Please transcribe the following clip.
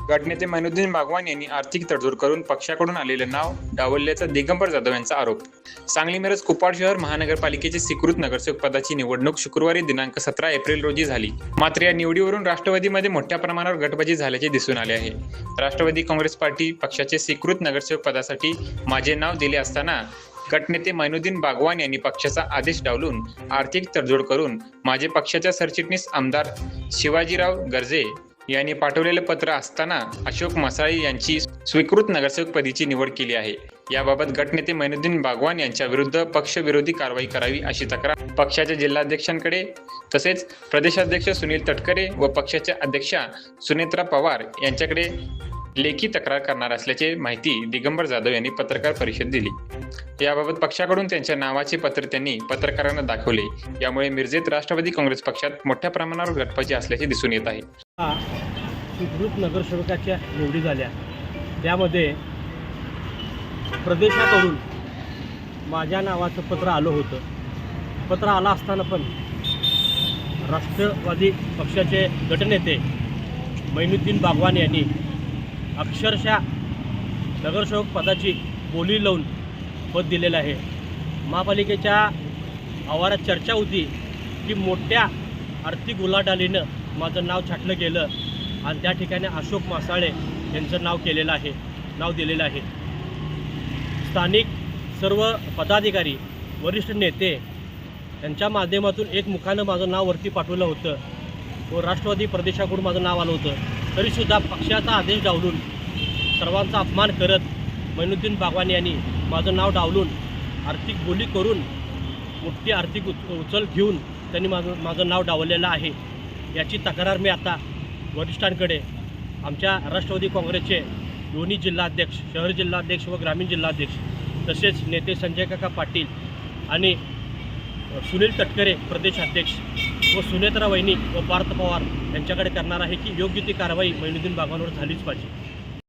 गटनेते मैनुद्दीन बागवान यांनी आर्थिक तडजोड करून पक्षाकडून आलेलं नाव डावलल्याचा दिगंबर जाधव यांचा आरोप. सांगली मिरज कुपवाड शहर महानगरपालिकेची स्वीकृत नगरसेवक पदाची निवडणूक शुक्रवारी दिनांक 17 एप्रिल रोजी झाली. मात्र या निवडीवरून राष्ट्रवादीमध्ये मोठ्या प्रमाणावर गटबाजी झाल्याचे दिसून आले आहे. राष्ट्रवादी काँग्रेस पार्टी पक्षाचे स्वीकृत नगरसेवक पदासाठी माझे नाव दिले असताना गटनेते मैनुद्दीन बागवान यांनी पक्षाचा आदेश डावलून आर्थिक तडजोड करून माझे पक्षाच्या सरचिटणीस आमदार शिवाजीराव गर्जे यांनी पाठवलेले पत्र असताना अशोक मसाळे यांची स्वीकृत नगरसेवकपदीची निवड केली आहे. याबाबत गटनेते मैनुद्दीन बागवान यांच्या विरुद्ध पक्षविरोधी कारवाई करावी अशी तक्रार पक्षाच्या जिल्हाध्यक्षांकडे तसेच प्रदेशाध्यक्ष सुनील तटकरे व पक्षाच्या अध्यक्षा सुनेत्रा पवार यांच्याकडे लेखी तक्रार करणार असल्याची माहिती दिगंबर जाधव यांनी पत्रकार परिषद दिली. याबाबत पक्षाकडून त्यांच्या नावाचे पत्र त्यांनी पत्रकारांना दाखवले. यामुळे मिरजेत राष्ट्रवादी काँग्रेस पक्षात मोठ्या प्रमाणावर गटबाजी असल्याचे दिसून येत आहे. स्वीकृत नगरसेवकाच्या निवडी झाल्या त्यामध्ये प्रदेशाकडून माझ्या नावाचं पत्र आलं होतं. पत्र आलं असताना पण राष्ट्रवादी पक्षाचे गटनेते मैनुद्दीन बागवान यांनी अक्षरशः नगरसेवक पदाची बोली लावून पद दिलेलं आहे. महापालिकेच्या आवारात चर्चा होती की मोठ्या आर्थिक उलाढालीनं माझं नाव छाटलं गेलं आणि त्या ठिकाणी अशोक मसाळे यांचं नाव दिलेलं आहे. स्थानिक सर्व पदाधिकारी वरिष्ठ नेते यांच्या माध्यमातून एकमुखानं माझं नाव वरती पाठवलं होतं व राष्ट्रवादी प्रदेशाकडून माझं नाव आलं होतं. तरीसुद्धा पक्षाचा आदेश डावलून सर्वांचा अपमान करत मैनुद्दीन बागवान यांनी माझं नाव डावलून आर्थिक बोली करून मोठी आर्थिक उचल घेऊन त्यांनी माझं नाव डावललेलं आहे. याची तक्रार मी आता वरिष्ठांकडे आमच्या राष्ट्रवादी काँग्रेसचे दोन्ही जिल्हाध्यक्ष शहर जिल्हाध्यक्ष व ग्रामीण जिल्हाध्यक्ष तसेच नेते संजय काका पाटील आणि सुनील तटकरे प्रदेशाध्यक्ष व सुनेत्रा वहिनी व पार्थ पवार यांच्याकडे करणार आहे की योग्य ती कारवाई मैनुद्दीन बागवानवर झालीच पाहिजे.